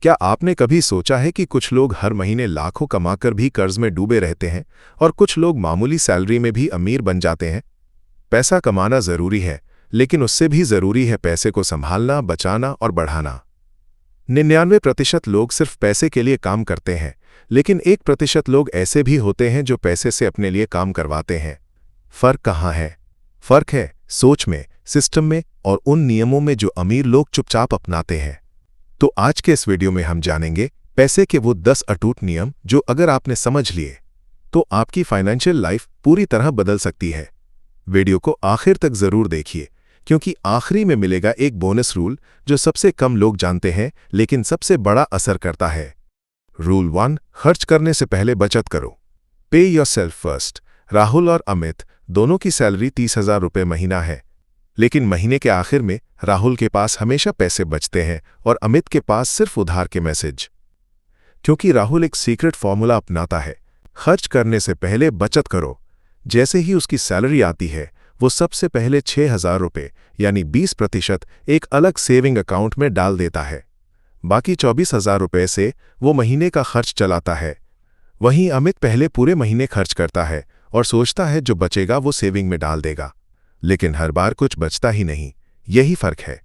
क्या आपने कभी सोचा है कि कुछ लोग हर महीने लाखों कमाकर भी कर्ज में डूबे रहते हैं और कुछ लोग मामूली सैलरी में भी अमीर बन जाते हैं? पैसा कमाना जरूरी है, लेकिन उससे भी जरूरी है पैसे को संभालना, बचाना और बढ़ाना। 99% लोग सिर्फ पैसे के लिए काम करते हैं, लेकिन 1% लोग ऐसे भी होते हैं जो पैसे से अपने लिए काम करवाते हैं। फर्क कहाँ है? फर्क है सोच में, सिस्टम में और उन नियमों में जो अमीर लोग चुपचाप अपनाते हैं। तो आज के इस वीडियो में हम जानेंगे पैसे के वो 10 अटूट नियम जो अगर आपने समझ लिए तो आपकी फाइनेंशियल लाइफ पूरी तरह बदल सकती है। वीडियो को आखिर तक जरूर देखिए, क्योंकि आखिरी में मिलेगा एक बोनस रूल जो सबसे कम लोग जानते हैं लेकिन सबसे बड़ा असर करता है। रूल 1, खर्च करने से पहले बचत करो। पे योरसेल्फ फर्स्ट। राहुल और अमित दोनों की सैलरी 30,000 रुपये महीना है, लेकिन महीने के आखिर में राहुल के पास हमेशा पैसे बचते हैं और अमित के पास सिर्फ उधार के मैसेज। क्योंकि राहुल एक सीक्रेट फॉर्मूला अपनाता है, खर्च करने से पहले बचत करो। जैसे ही उसकी सैलरी आती है, वो सबसे पहले 6,000 रुपये यानी 20% एक अलग सेविंग अकाउंट में डाल देता है। बाकी 24,000 रुपये से वो महीने का खर्च चलाता है। वहीं अमित पहले पूरे महीने खर्च करता है और सोचता है जो बचेगा वो सेविंग में डाल देगा, लेकिन हर बार कुछ बचता ही नहीं। यही फर्क है,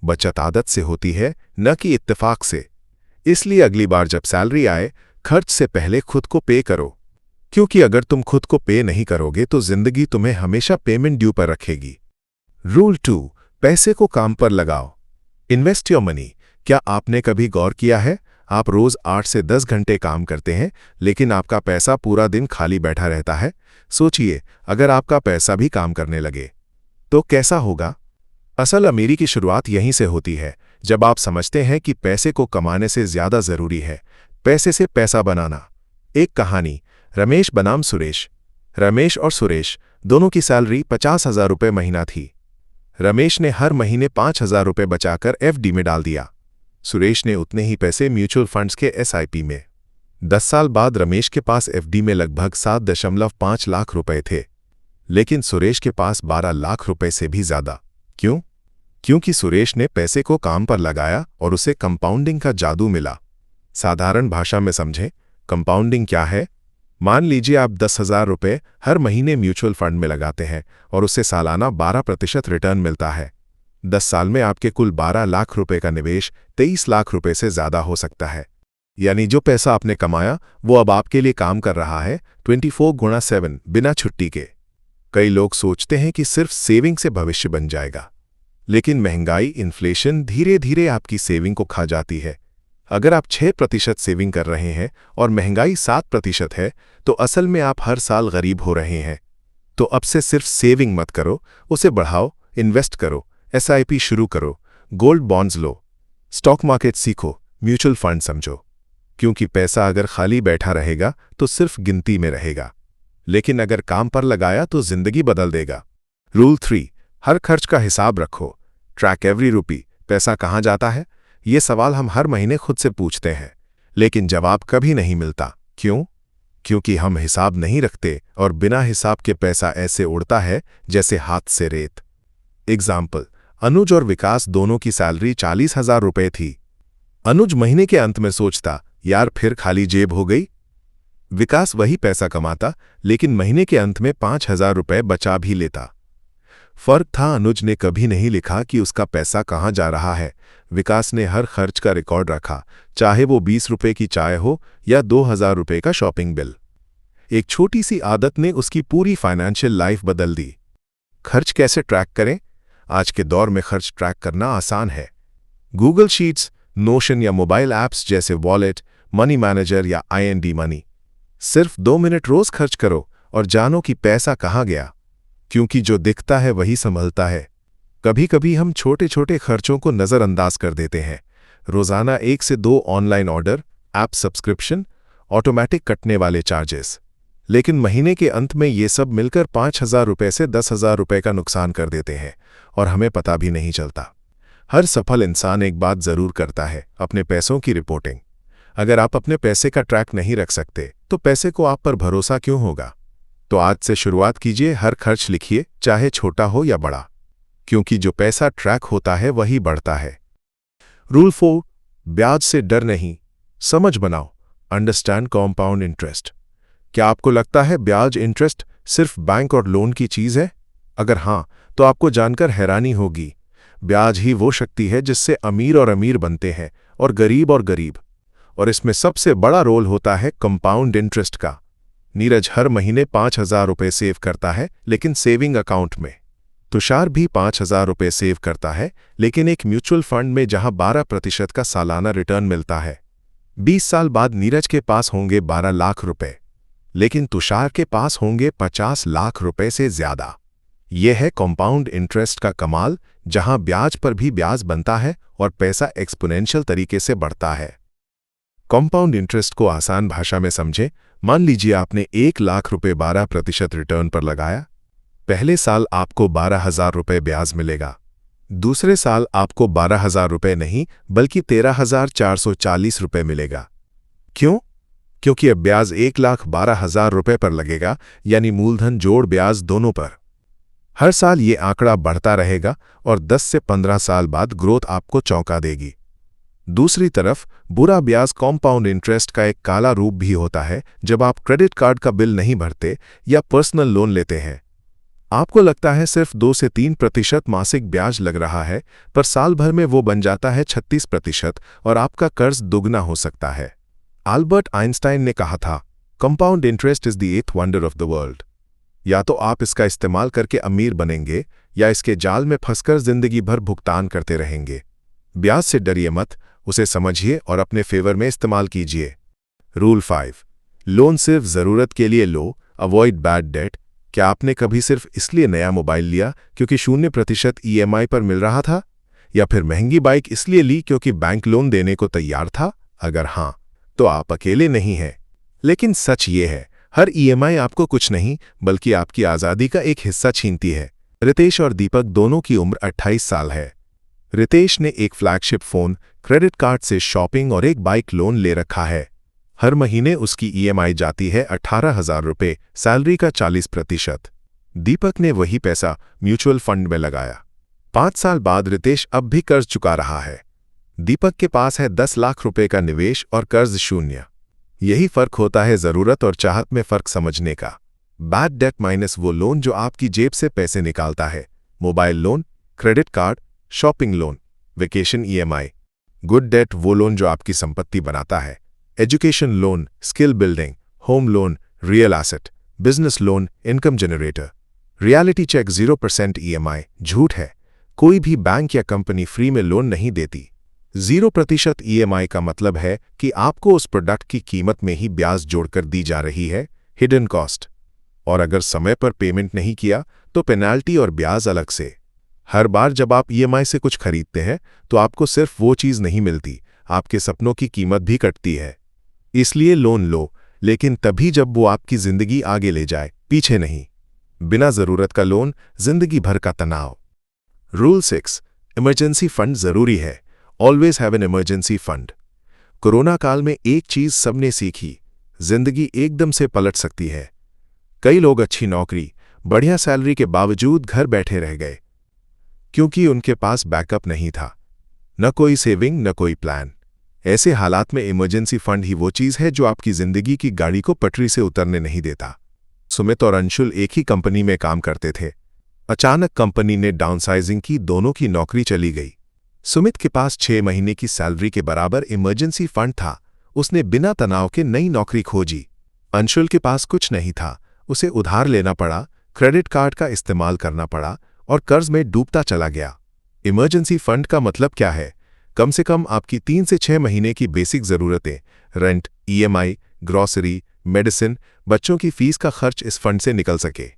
बचत आदत से होती है, न कि इत्तेफाक से। इसलिए अगली बार जब सैलरी आए, खर्च से पहले खुद को पे करो, क्योंकि अगर तुम खुद को पे नहीं करोगे तो जिंदगी तुम्हें हमेशा पेमेंट ड्यू पर रखेगी। रूल 2, पैसे को काम पर लगाओ। Invest your money. क्या आपने कभी गौर किया है, आप रोज 8 से 10 घंटे काम करते हैं, लेकिन आपका पैसा पूरा दिन खाली बैठा रहता है? सोचिए, अगर आपका पैसा भी काम करने लगे तो कैसा होगा? असल अमीरी की शुरुआत यहीं से होती है, जब आप समझते हैं कि पैसे को कमाने से ज्यादा जरूरी है पैसे से पैसा बनाना। एक कहानी, रमेश बनाम सुरेश। रमेश और सुरेश दोनों की सैलरी 50,000 रुपये महीना थी। रमेश ने हर महीने 5,000 रुपये बचाकर एफडी में डाल दिया। सुरेश ने उतने ही पैसे म्यूचुअल फंड्स के एसआईपी में। 10 साल बाद रमेश के पास एफडी में लगभग 7.5 लाख रुपए थे, लेकिन सुरेश के पास 12 लाख रुपए से भी ज्यादा। क्यों? क्योंकि सुरेश ने पैसे को काम पर लगाया और उसे कंपाउंडिंग का जादू मिला। साधारण भाषा में समझें, कंपाउंडिंग क्या है? मान लीजिए आप 10,000 रुपये हर महीने म्यूचुअल फंड में लगाते हैं और उससे सालाना 12% रिटर्न मिलता है। 10 साल में आपके कुल 12 लाख रुपए का निवेश 23 लाख रुपए से ज्यादा हो सकता है। यानी जो पैसा आपने कमाया वो अब आपके लिए काम कर रहा है 24x7 बिना छुट्टी के। कई लोग सोचते हैं कि सिर्फ सेविंग से भविष्य बन जाएगा, लेकिन महंगाई, इन्फ्लेशन धीरे धीरे आपकी सेविंग को खा जाती है। अगर आप 6% सेविंग कर रहे हैं और महंगाई 7% है, तो असल में आप हर साल गरीब हो रहे हैं। तो अब से सिर्फ सेविंग मत करो, उसे बढ़ाओ, इन्वेस्ट करो, एसआईपी शुरू करो, गोल्ड बॉन्ड्स लो, स्टॉक मार्केट सीखो, म्यूचुअल फंड समझो। क्योंकि पैसा अगर खाली बैठा रहेगा तो सिर्फ गिनती में रहेगा, लेकिन अगर काम पर लगाया तो जिंदगी बदल देगा। रूल 3, हर खर्च का हिसाब रखो। Track every rupee. पैसा कहाँ जाता है? ये सवाल हम हर महीने खुद से पूछते हैं, लेकिन जवाब कभी नहीं मिलता। क्यों? क्योंकि हम हिसाब नहीं रखते और बिना हिसाब के पैसा ऐसे उड़ता है जैसे हाथ से रेत। एग्जाम्पल, अनुज और विकास दोनों की सैलरी 40,000 रुपये थी। अनुज महीने के अंत में सोचता, यार फिर खाली जेब हो गई। विकास वही पैसा कमाता, लेकिन महीने के अंत में 5,000 रुपये बचा भी लेता। फर्क था, अनुज ने कभी नहीं लिखा कि उसका पैसा कहाँ जा रहा है। विकास ने हर खर्च का रिकॉर्ड रखा, चाहे वो 20 रुपये की चाय हो या 2,000 रुपये का शॉपिंग बिल। एक छोटी सी आदत ने उसकी पूरी फाइनेंशियल लाइफ बदल दी। खर्च कैसे ट्रैक करें? आज के दौर में खर्च ट्रैक करना आसान है। गूगल शीट्स, नोशन या मोबाइल ऐप्स जैसे वॉलेट, मनी मैनेजर या IND मनी। सिर्फ 2 मिनट रोज खर्च करो और जानो कि पैसा कहाँ गया, क्योंकि जो दिखता है वही संभलता है। कभी कभी हम छोटे छोटे खर्चों को नज़रअंदाज कर देते हैं। रोजाना 1 से 2 online order, app subscription, automatic कटने वाले चार्जेस, लेकिन महीने के अंत में ये सब मिलकर 5,000 रुपये से 10,000 रुपये का नुकसान कर देते हैं और हमें पता भी नहीं चलता। हर सफल इंसान एक बात जरूर करता है, अपने पैसों की रिपोर्टिंग। अगर आप अपने पैसे का ट्रैक नहीं रख सकते तो पैसे को आप पर भरोसा क्यों होगा? तो आज से शुरुआत कीजिए, हर खर्च लिखिए, चाहे छोटा हो या बड़ा, क्योंकि जो पैसा ट्रैक होता है वही बढ़ता है। रूल 4, ब्याज से डर नहीं, समझ बनाओ। Understand compound interest. क्या आपको लगता है ब्याज इंटरेस्ट सिर्फ बैंक और लोन की चीज है? अगर हां, तो आपको जानकर हैरानी होगी। ब्याज ही वो शक्ति है जिससे अमीर और अमीर बनते हैं और गरीब। और इसमें सबसे बड़ा रोल होता है कंपाउंड इंटरेस्ट का। नीरज हर महीने 5,000 रुपये सेव करता है, लेकिन सेविंग अकाउंट में। तुषार भी 5,000 रुपये सेव करता है, लेकिन एक म्यूचुअल फंड में, जहां 12% का सालाना रिटर्न मिलता है। 20 साल बाद नीरज के पास होंगे 12 लाख रुपए, लेकिन तुषार के पास होंगे 50 लाख रुपए से ज्यादा। यह है कंपाउंड इंटरेस्ट का कमाल, जहां ब्याज पर भी ब्याज बनता है और पैसा एक्सपोनेंशियल तरीके से बढ़ता है। कंपाउंड इंटरेस्ट को आसान भाषा में समझें। मान लीजिए आपने 1 लाख रुपए 12% रिटर्न पर लगाया। पहले साल आपको 12,000 रुपए ब्याज मिलेगा। दूसरे साल आपको 12,000 रुपए नहीं, बल्कि 13,440 रुपए मिलेगा। क्यों? क्योंकि अब ब्याज 1,12,000 रुपए पर लगेगा, यानी मूलधन जोड़ ब्याज दोनों पर। हर साल ये आंकड़ा बढ़ता रहेगा और 10 से 15 साल बाद ग्रोथ आपको चौंका देगी। दूसरी तरफ बुरा ब्याज कॉम्पाउंड इंटरेस्ट का एक काला रूप भी होता है। जब आप क्रेडिट कार्ड का बिल नहीं भरते या पर्सनल लोन लेते हैं, आपको लगता है सिर्फ 2 से 3% मासिक ब्याज लग रहा है, पर साल भर में वो बन जाता है 36% और आपका कर्ज दुगना हो सकता है। अल्बर्ट आइंस्टाइन ने कहा था, compound interest is the 8th wonder of the world. या तो आप इसका इस्तेमाल करके अमीर बनेंगे, या इसके जाल में फंसकर जिंदगी भर भुगतान करते रहेंगे। ब्याज से डरिए मत, उसे समझिए और अपने फेवर में इस्तेमाल कीजिए। रूल 5, लोन सिर्फ जरूरत के लिए लो, अवॉइड बैड डेट। क्या आपने कभी सिर्फ इसलिए नया मोबाइल लिया क्योंकि 0% EMI पर मिल रहा था? या फिर महंगी बाइक इसलिए ली क्योंकि बैंक लोन देने को तैयार था? अगर हां, तो आप अकेले नहीं हैं। लेकिन सच ये है, हर EMI आपको कुछ नहीं, बल्कि आपकी आज़ादी का एक हिस्सा छीनती है। रितेश और दीपक दोनों की उम्र 28 साल है। रितेश ने एक फ्लैगशिप फोन, क्रेडिट कार्ड से शॉपिंग और एक बाइक लोन ले रखा है। हर महीने उसकी EMI जाती है 18,000 रुपये, सैलरी का 40%। दीपक ने वही पैसा म्यूचुअल फंड में लगाया। 5 साल बाद रितेश अब भी कर्ज चुका रहा है। दीपक के पास है 10 लाख रुपए का निवेश और कर्ज 0। यही फर्क होता है जरूरत और चाहत में फर्क समझने का। बैड डेट माइनस वो लोन जो आपकी जेब से पैसे निकालता है। Mobile loan, credit card, shopping loan, vacation EMI। Good debt वो लोन जो आपकी संपत्ति बनाता है। Education loan, skill building, home loan, real asset, business loan, income generator. Reality check 0% EMI झूठ है। कोई भी बैंक या कंपनी फ्री में लोन नहीं देती। 0% EMI का मतलब है कि आपको उस प्रोडक्ट की कीमत में ही ब्याज जोड़कर दी जा रही है, हिडन कॉस्ट। और अगर समय पर पेमेंट नहीं किया तो पेनाल्टी और ब्याज अलग से। हर बार जब आप EMI से कुछ खरीदते हैं तो आपको सिर्फ वो चीज़ नहीं मिलती, आपके सपनों की कीमत भी कटती है। इसलिए लोन लो, लेकिन तभी जब वो आपकी जिंदगी आगे ले जाए, पीछे नहीं। बिना जरूरत का लोन, जिंदगी भर का तनाव। रूल 6, इमरजेंसी फंड जरूरी है। Always have an emergency fund. Corona काल में एक चीज सबने सीखी, जिंदगी एकदम से पलट सकती है। कई लोग अच्छी नौकरी, बढ़िया सैलरी के बावजूद घर बैठे रह गए, क्योंकि उनके पास बैकअप नहीं था। न कोई सेविंग, न कोई प्लान। ऐसे हालात में इमरजेंसी फंड ही वो चीज है जो आपकी जिंदगी की गाड़ी को पटरी से उतरने नहीं देता। सुमित और अंशुल एक ही कंपनी में काम करते थे। अचानक कंपनी ने डाउनसाइजिंग की, दोनों की नौकरी चली गई। सुमित के पास 6 महीने की सैलरी के बराबर इमरजेंसी फंड था। उसने बिना तनाव के नई नौकरी खोजी। अंशुल के पास कुछ नहीं था, उसे उधार लेना पड़ा, क्रेडिट कार्ड का इस्तेमाल करना पड़ा और कर्ज में डूबता चला गया। इमरजेंसी फंड का मतलब क्या है? कम से कम आपकी 3 से 6 महीने की बेसिक जरूरतें, रेंट, EMI, ग्रॉसरी, मेडिसिन, बच्चों की फीस का खर्च इस फंड से निकल सके।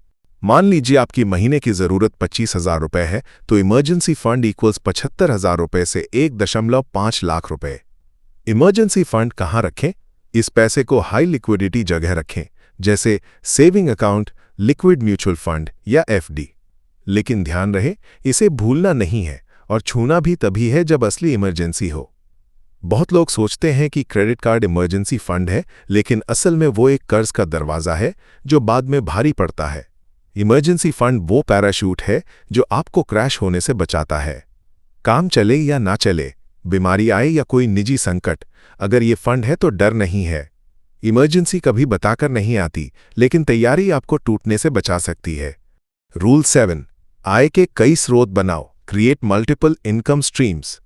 मान लीजिए आपकी महीने की जरूरत 25,000 रुपए है, तो इमरजेंसी फंड इक्वल्स 75,000 रुपए से 1.5 लाख रुपए। इमरजेंसी फंड कहाँ रखें? इस पैसे को हाई लिक्विडिटी जगह रखें, जैसे saving account, liquid mutual fund या FD। लेकिन ध्यान रहे, इसे भूलना नहीं है और छूना भी तभी है जब असली इमरजेंसी हो। बहुत लोग सोचते हैं कि क्रेडिट कार्ड इमरजेंसी फंड है, लेकिन असल में वो एक कर्ज का दरवाजा है जो बाद में भारी पड़ता है। इमरजेंसी फंड वो पैराशूट है जो आपको क्रैश होने से बचाता है। काम चले या ना चले, बीमारी आए या कोई निजी संकट, अगर ये फंड है तो डर नहीं है। इमरजेंसी कभी बताकर नहीं आती, लेकिन तैयारी आपको टूटने से बचा सकती है। रूल 7, आय के कई स्रोत बनाओ, क्रिएट मल्टीपल इनकम स्ट्रीम्स।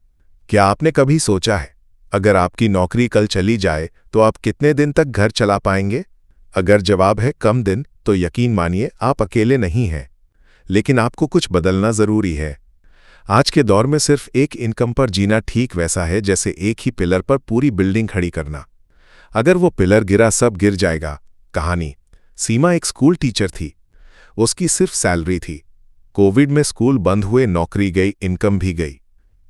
क्या आपने कभी सोचा है, अगर आपकी नौकरी कल चली जाए तो आप कितने दिन तक घर चला पाएंगे? अगर जवाब है कम दिन, तो यकीन मानिए आप अकेले नहीं हैं। लेकिन आपको कुछ बदलना जरूरी है। आज के दौर में सिर्फ एक इनकम पर जीना ठीक वैसा है जैसे एक ही पिलर पर पूरी बिल्डिंग खड़ी करना। अगर वो पिलर गिरा सब गिर जाएगा। कहानी। सीमा एक स्कूल टीचर थी। उसकी सिर्फ सैलरी थी। कोविड में स्कूल बंद हुए, नौकरी गई, इनकम भी गई।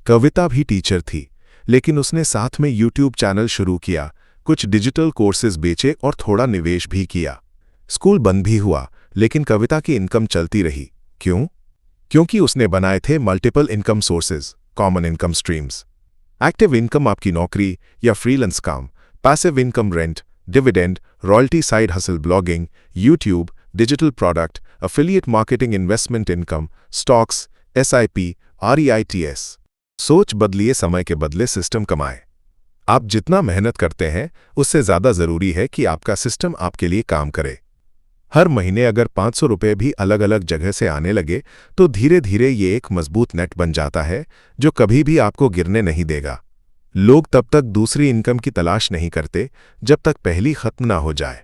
कविता भी टीचर थी, लेकिन उसने साथ में यूट्यूब चैनल शुरू किया, कुछ डिजिटल कोर्सेज बेचे और थोड़ा निवेश भी किया। स्कूल बंद भी हुआ, लेकिन कविता की इनकम चलती रही। क्यों? क्योंकि उसने बनाए थे multiple income sources, common income streams. Active income आपकी नौकरी या फ्रीलांस काम, passive income rent, dividend, royalty, side hustle, blogging, YouTube, digital product, affiliate marketing, investment income, stocks, SIP, REITs. सोच बदलिए, समय के बदले सिस्टम कमाए। आप जितना मेहनत करते हैं उससे ज्यादा जरूरी है कि आपका सिस्टम आपके लिए काम करे। हर महीने अगर 500 रुपये भी अलग अलग जगह से आने लगे तो धीरे धीरे ये एक मजबूत नेट बन जाता है जो कभी भी आपको गिरने नहीं देगा। लोग तब तक दूसरी इनकम की तलाश नहीं करते जब तक पहली खत्म ना हो जाए,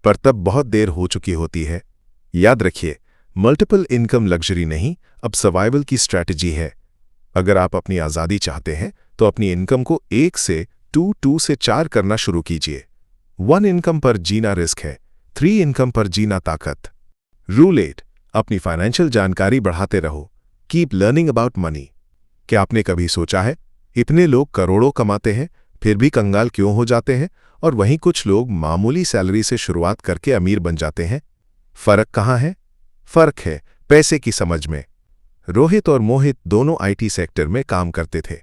पर तब बहुत देर हो चुकी होती है। याद रखिए, मल्टीपल इनकम लग्जरी नहीं, अब सर्वाइवल की स्ट्रैटेजी है। अगर आप अपनी आज़ादी चाहते हैं तो अपनी इनकम को 1 से 2 से 4 करना शुरू कीजिए। 1 इनकम पर जीना रिस्क है, 3 इनकम पर जीना ताकत। रूल 8, अपनी फाइनेंशियल जानकारी बढ़ाते रहो। Keep learning about money. क्या आपने कभी सोचा है, इतने लोग करोड़ों कमाते हैं फिर भी कंगाल क्यों हो जाते हैं, और वहीं कुछ लोग मामूली सैलरी से शुरुआत करके अमीर बन जाते हैं? फर्क कहाँ है? फर्क है पैसे की समझ में। रोहित और मोहित दोनों आईटी सेक्टर में काम करते थे।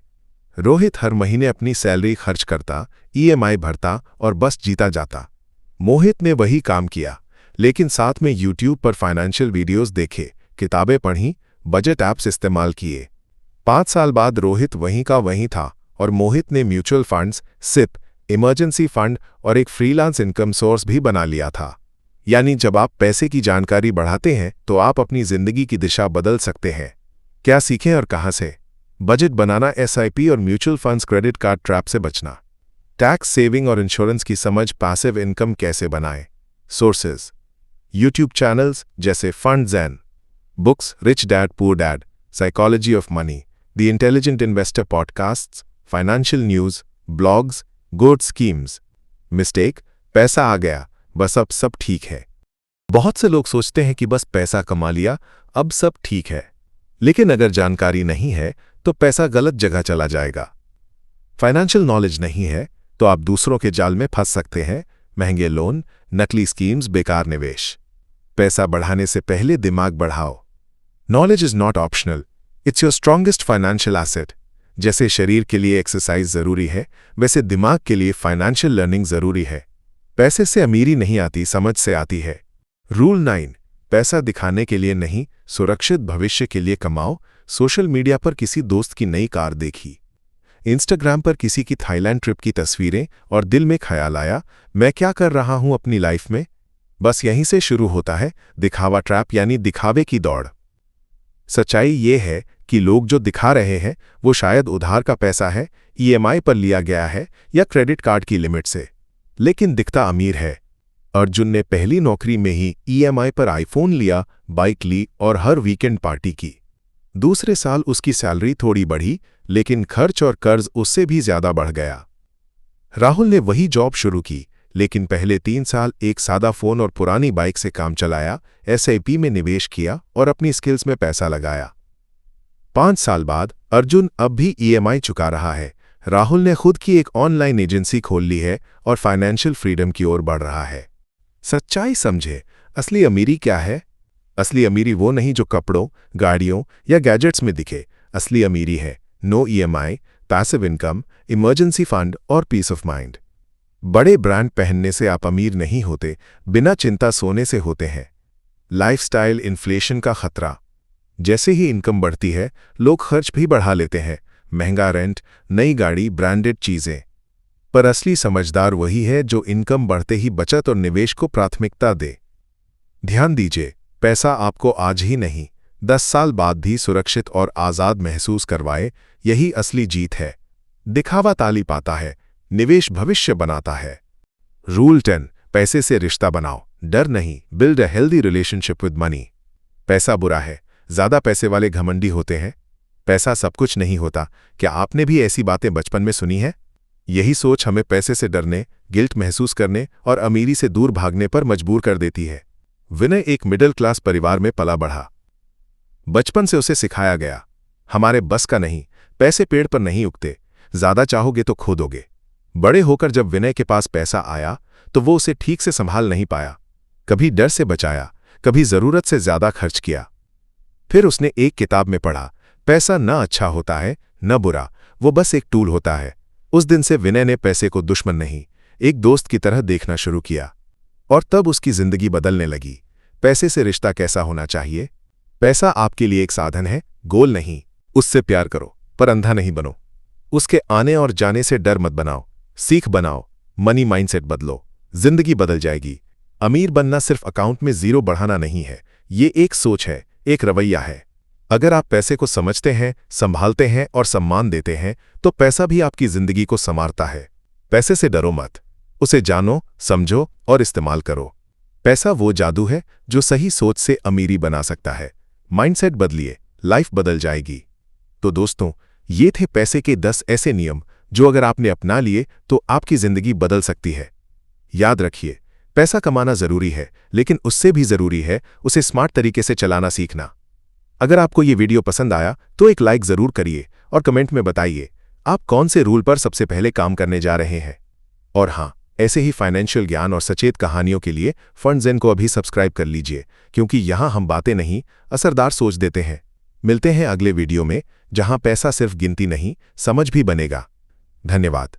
रोहित हर महीने अपनी सैलरी खर्च करता, ईएमआई भरता और बस जीता जाता। मोहित ने वही काम किया, लेकिन साथ में यूट्यूब पर फाइनेंशियल वीडियोस देखे, किताबें पढ़ी, बजट ऐप्स इस्तेमाल किए। 5 साल बाद रोहित वहीं का वहीं था और मोहित ने mutual funds, SIP, emergency fund और एक फ्रीलांस इनकम सोर्स भी बना लिया था। यानी जब आप पैसे की जानकारी बढ़ाते हैं तो आप अपनी जिंदगी की दिशा बदल सकते हैं। क्या सीखें और कहां से? बजट बनाना, एसआईपी और mutual funds, credit card trap से बचना, टैक्स, सेविंग और इंश्योरेंस की समझ, पैसिव इनकम कैसे बनाएं। सोर्सेज: यूट्यूब चैनल्स जैसे Fund Zen, books Rich Dad Poor Dad, Psychology of Money, The Intelligent Investor, podcasts, financial news, blogs, good schemes. Mistake: पैसा आ गया, बस अब सब ठीक है। बहुत से लोग सोचते हैं कि बस पैसा कमा लिया, अब सब ठीक है। लेकिन अगर जानकारी नहीं है तो पैसा गलत जगह चला जाएगा। फाइनेंशियल नॉलेज नहीं है तो आप दूसरों के जाल में फंस सकते हैं। महंगे लोन, नकली स्कीम्स, बेकार निवेश। पैसा बढ़ाने से पहले दिमाग बढ़ाओ। Knowledge is not optional, it's your strongest financial asset. जैसे शरीर के लिए एक्सरसाइज जरूरी है, वैसे दिमाग के लिए फाइनेंशियल लर्निंग जरूरी है। पैसे से अमीरी नहीं आती, समझ से आती है। रूल 9, पैसा दिखाने के लिए नहीं, सुरक्षित भविष्य के लिए कमाओ। सोशल मीडिया पर किसी दोस्त की नई कार देखी, इंस्टाग्राम पर किसी की थाईलैंड ट्रिप की तस्वीरें और दिल में ख्याल आया, मैं क्या कर रहा हूं अपनी लाइफ में? बस यहीं से शुरू होता है दिखावा ट्रैप, यानी दिखावे की दौड़। सच्चाई ये है कि लोग जो दिखा रहे हैं वो शायद उधार का पैसा है, ईएमआई पर लिया गया है या क्रेडिट कार्ड की लिमिट से, लेकिन दिखता अमीर है। अर्जुन ने पहली नौकरी में ही ईएमआई पर आईफोन लिया, बाइक ली और हर वीकेंड पार्टी की। दूसरे साल उसकी सैलरी थोड़ी बढ़ी, लेकिन खर्च और कर्ज उससे भी ज्यादा बढ़ गया। राहुल ने वही जॉब शुरू की, लेकिन पहले 3 साल एक सादा फोन और पुरानी बाइक से काम चलाया, एसआईपी में निवेश किया और अपनी स्किल्स में पैसा लगाया। 5 साल बाद अर्जुन अब भी ईएमआई चुका रहा है। राहुल ने खुद की एक ऑनलाइन एजेंसी खोल ली है और फाइनेंशियल फ्रीडम की ओर बढ़ रहा है। सच्चाई समझे, असली अमीरी क्या है? असली अमीरी वो नहीं जो कपड़ों, गाड़ियों या गैजेट्स में दिखे। असली अमीरी है no EMI, passive income, emergency fund और पीस ऑफ माइंड। बड़े ब्रांड पहनने से आप अमीर नहीं होते, बिना चिंता सोने से होते हैं। लाइफस्टाइल इन्फ्लेशन का खतरा: जैसे ही इनकम बढ़ती है लोग खर्च भी बढ़ा लेते हैं। महंगा रेंट, नई गाड़ी, ब्रांडेड चीजें। पर असली समझदार वही है जो इनकम बढ़ते ही बचत और निवेश को प्राथमिकता दे। ध्यान दीजिए, पैसा आपको आज ही नहीं, 10 साल बाद भी सुरक्षित और आज़ाद महसूस करवाए, यही असली जीत है। दिखावा ताली पाता है, निवेश भविष्य बनाता है। रूल 10, पैसे से रिश्ता बनाओ, डर नहीं। Build a healthy relationship with money. पैसा बुरा है, ज्यादा पैसे वाले घमंडी होते हैं। पैसा सब कुछ नहीं होता। क्या आपने भी ऐसी बातें बचपन में सुनी है? यही सोच हमें पैसे से डरने, गिल्ट महसूस करने और अमीरी से दूर भागने पर मजबूर कर देती है। विनय एक मिडिल क्लास परिवार में पला बढ़ा। बचपन से उसे सिखाया गया, हमारे बस का नहीं, पैसे पेड़ पर नहीं उगते, ज्यादा चाहोगे तो खो दोगे। बड़े होकर जब विनय के पास पैसा आया तो वो उसे ठीक से संभाल नहीं पाया। कभी डर से बचाया, कभी जरूरत से ज्यादा खर्च किया। फिर उसने एक किताब में पढ़ा, पैसा न अच्छा होता है न बुरा, वो बस एक टूल होता है। उस दिन से विनय ने पैसे को दुश्मन नहीं, एक दोस्त की तरह देखना शुरू किया। और तब उसकी जिंदगी बदलने लगी। पैसे से रिश्ता कैसा होना चाहिए? पैसा आपके लिए एक साधन है, गोल नहीं। उससे प्यार करो, पर अंधा नहीं बनो। उसके आने और जाने से डर मत बनाओ, सीख बनाओ। मनी माइंडसेट बदलो, जिंदगी बदल जाएगी। अमीर बनना सिर्फ अकाउंट में जीरो बढ़ाना नहीं है, ये एक सोच है, एक रवैया है। अगर आप पैसे को समझते हैं, संभालते हैं और सम्मान देते हैं, तो पैसा भी आपकी जिंदगी को संवारता है। पैसे से डरो मत, उसे जानो, समझो और इस्तेमाल करो। पैसा वो जादू है जो सही सोच से अमीरी बना सकता है। माइंडसेट बदलिए, लाइफ बदल जाएगी। तो दोस्तों, ये थे पैसे के 10 ऐसे नियम जो अगर आपने अपना लिए तो आपकी जिंदगी बदल सकती है। याद रखिए, पैसा कमाना जरूरी है, लेकिन उससे भी जरूरी है उसे स्मार्ट तरीके से चलाना सीखना। अगर आपको ये वीडियो पसंद आया तो एक लाइक जरूर करिए और कमेंट में बताइए आप कौन से रूल पर सबसे पहले काम करने जा रहे हैं। और हाँ, ऐसे ही फाइनेंशियल ज्ञान और सचेत कहानियों के लिए फंडज़ेन को अभी सब्सक्राइब कर लीजिए, क्योंकि यहाँ हम बातें नहीं, असरदार सोच देते हैं। मिलते हैं अगले वीडियो में, जहाँ पैसा सिर्फ गिनती नहीं, समझ भी बनेगा। धन्यवाद।